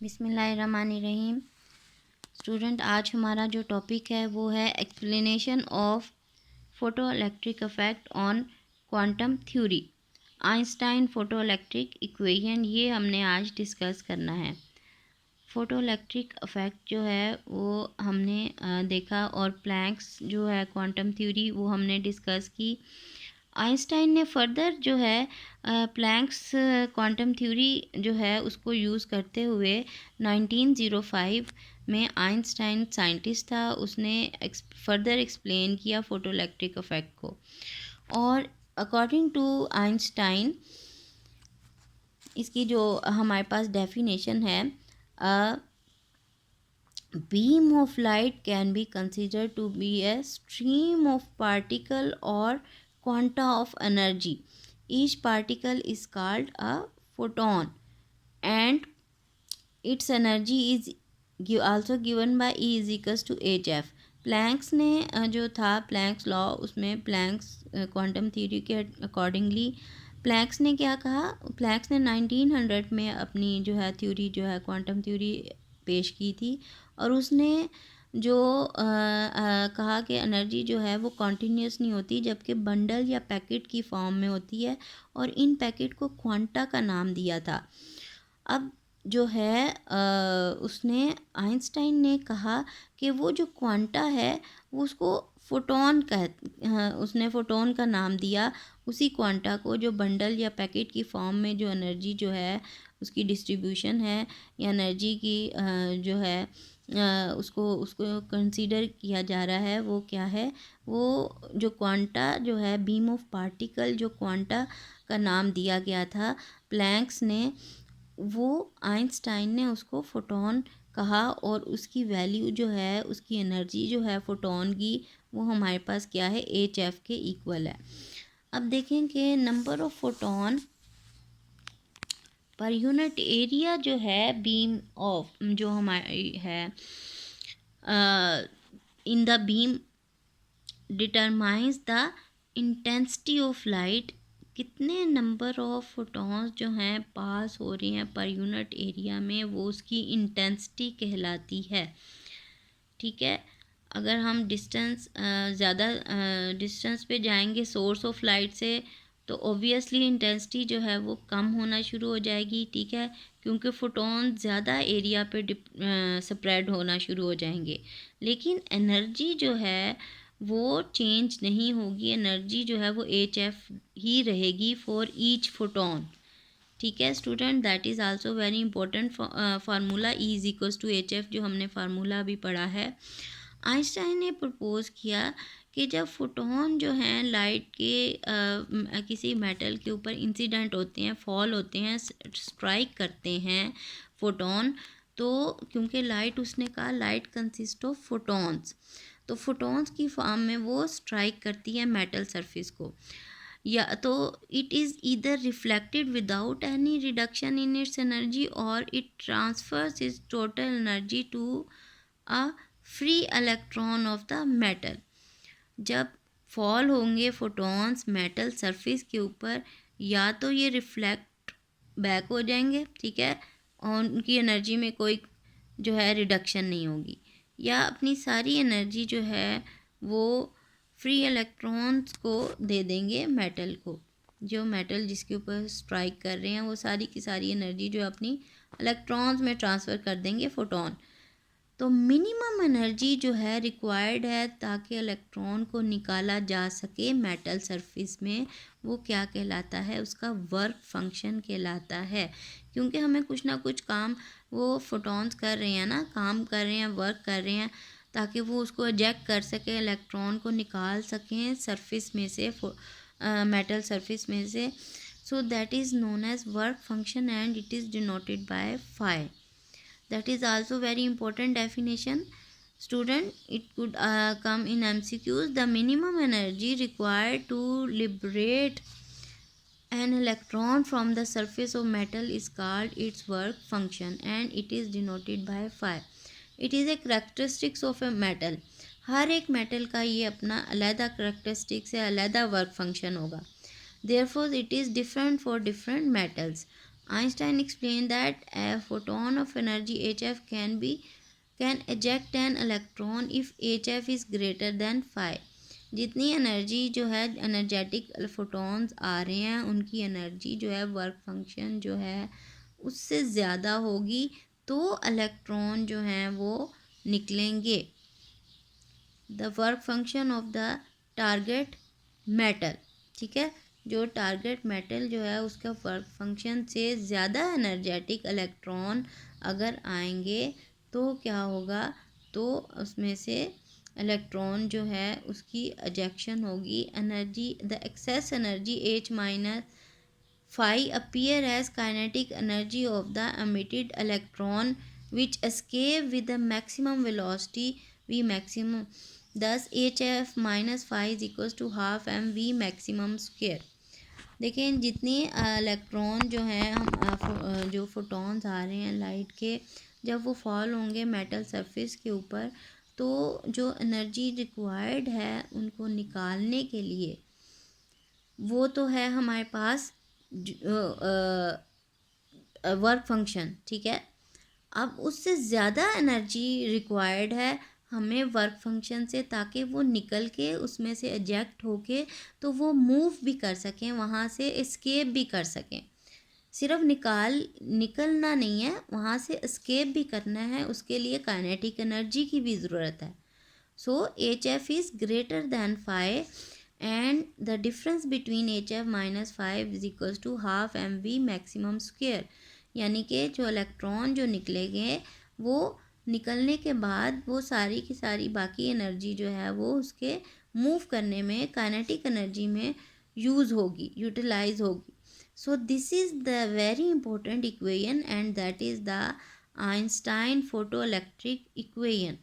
बिस्मिल्लाहिर्रहमानिर्रहीम। स्टूडेंट, आज हमारा जो टॉपिक है वो है explanation of photo electric effect on quantum theory, Einstein photo electric equation. ये हमने आज डिस्कस करना है। फोटो इलेक्ट्रिक इफेक्ट जो है वो हमने देखा, और प्लैंक्स जो है क्वांटम थ्योरी वो हमने डिस्कस की। आइंस्टाइन ने फर्दर जो है प्लैंक्स क्वांटम थ्योरी जो है उसको यूज़ करते हुए 1905 में, आइंस्टाइन साइंटिस्ट था, उसने फर्दर एक्सप्लेन किया फोटो इलेक्ट्रिक इफेक्ट को। और अकॉर्डिंग टू आइंस्टाइन, इसकी जो हमारे पास डेफिनेशन है, beam of light can be considered to be a stream of particle or quanta of energy. Each particle is called a photon, and its energy is also given by E is equals to hf. Planck's ने जो था Planck's law, उसमें Planck's quantum theory के accordingly Planck's ने क्या कहा, planks ने 1900 में अपनी जो है थ्योरी जो है क्वांटम थ्योरी पेश की थी। और उसने जो कहा कि एनर्जी जो है वो कॉन्टीन्यूस नहीं होती, जबकि बंडल या पैकेट की फॉर्म में होती है, और इन पैकेट को क्वांटा का नाम दिया था। अब जो है उसने आइंस्टाइन ने कहा कि वो जो क्वांटा है वो उसको फोटोन उसने फोटोन का नाम दिया उसी क्वांटा को, जो बंडल या पैकेट की फॉर्म में जो एनर्जी जो है उसकी डिस्ट्रीब्यूशन है, या एनर्जी की जो है उसको उसको कंसीडर किया जा रहा है, वो क्या है, वो जो क्वांटा जो है बीम ऑफ पार्टिकल, जो क्वांटा का नाम दिया गया था प्लैंक्स ने, वो आइंस्टाइन ने उसको फोटोन कहा। और उसकी वैल्यू जो है, उसकी एनर्जी जो है फोटोन की, वो हमारे पास क्या है, hf के इक्वल है। अब देखें कि number of photon per unit area जो है बीम ऑफ जो हमारी है in the beam determines the intensity of light. कितने नंबर ऑफ फोटॉन्स जो हैं पास हो रही हैं पर यूनिट एरिया में, वो उसकी इंटेंसिटी कहलाती है। ठीक है, अगर हम डिस्टेंस ज़्यादा डिस्टेंस पे जाएंगे सोर्स ऑफ लाइट से, तो ऑब्वियसली इंटेंसिटी जो है वो कम होना शुरू हो जाएगी। ठीक है, क्योंकि फोटोन ज़्यादा एरिया पे स्प्रेड होना शुरू हो जाएंगे। लेकिन एनर्जी जो है वो चेंज नहीं होगी, एनर्जी जो है वो hf ही रहेगी फॉर ईच फोटोन। ठीक है student, that is also very important formula E is equals to hf, जो हमने फार्मूला भी पढ़ा है। आइंस्टाइन ने प्रपोज किया कि जब फोटोन जो हैं लाइट के किसी मेटल के ऊपर इंसिडेंट होते हैं, फॉल होते हैं, स्ट्राइक करते हैं फोटोन, तो क्योंकि लाइट, उसने कहा लाइट कंसिस्ट ऑफ फोटोन्स, तो फोटोन्स की फॉर्म में वो स्ट्राइक करती है मेटल सरफेस को, या तो it is either reflected without any reduction in its energy, और it transfers its total energy to a free electron of the metal. जब फॉल होंगे फोटॉन्स मेटल सरफेस के ऊपर, या तो ये रिफ्लेक्ट बैक हो जाएंगे, ठीक है, और उनकी एनर्जी में कोई जो है रिडक्शन नहीं होगी, या अपनी सारी एनर्जी जो है वो फ्री इलेक्ट्रॉन्स को दे देंगे मेटल को। जो मेटल जिसके ऊपर स्ट्राइक कर रहे हैं वो सारी की सारी एनर्जी जो अपनी इलेक्ट्रॉन्स में ट्रांसफ़र कर देंगे फोटोन। तो मिनिमम एनर्जी जो है रिक्वायर्ड है ताकि इलेक्ट्रॉन को निकाला जा सके मेटल सरफेस में, वो क्या कहलाता है, उसका वर्क फंक्शन कहलाता है। क्योंकि हमें कुछ ना कुछ काम वो फोटॉन्स कर रहे हैं ना, काम कर रहे हैं, वर्क कर रहे हैं, ताकि वो उसको इजेक्ट कर सके, इलेक्ट्रॉन को निकाल सकें सरफेस में से, मेटल सरफेस में से। So that is known as work function and it is denoted by phi. That is also very important definition. Student, it could come in MCQs. The minimum energy required to liberate an electron from the surface of metal is called its work function, and it is denoted by phi. It is a characteristics of a metal. हर एक metal का ये अपना अलहदा characteristics है, अलहदा work function होगा। Therefore it is different for different metals. Einstein explained that a photon of energy hf can eject an electron if hf is greater than 5. जितनी energy जो है एनर्जेटिक फोटॉन्स आ रहे हैं उनकी एनर्जी जो है वर्क फंक्शन जो है उससे ज़्यादा होगी तो इलेक्ट्रॉन जो हैं वो निकलेंगे. The work function of the target metal, ठीक है, जो टारगेट मेटल जो है उसका वर्क फंक्शन से ज़्यादा एनर्जेटिक इलेक्ट्रॉन अगर आएंगे तो क्या होगा, तो उसमें से इलेक्ट्रॉन जो है उसकी एजेक्शन होगी. Energy the excess energy H minus phi appear as kinetic energy of the emitted electron which escape with the maximum velocity v maximum. Thus hf minus phi is equals to half mv maximum square. देखें जितनी electron जो हैं हम जो photons आ रहे हैं light के जब वो फॉल होंगे मेटल सरफेस के ऊपर तो जो एनर्जी रिक्वायर्ड है उनको निकालने के लिए वो तो है हमारे पास वर्क फंक्शन, ठीक है. अब उससे ज़्यादा एनर्जी रिक्वायर्ड है हमें वर्क फंक्शन से ताकि वो निकल के उसमें से एजेक्ट होके तो वो मूव भी कर सकें, वहाँ से एस्केप भी कर सकें. सिर्फ निकलना नहीं है, वहाँ से एस्केप भी करना है, उसके लिए काइनेटिक एनर्जी की भी ज़रूरत है. So H F is greater than 5 and the difference between hf minus 5 is equals to half mv maximum square. यानी कि जो इलेक्ट्रॉन जो निकलेंगे वो निकलने के बाद वो सारी की सारी बाकी एनर्जी जो है वो उसके मूव करने में काइनेटिक एनर्जी में यूज़ होगी, यूटिलाइज होगी. So this is the very important equation and that is the Einstein photo electric equation.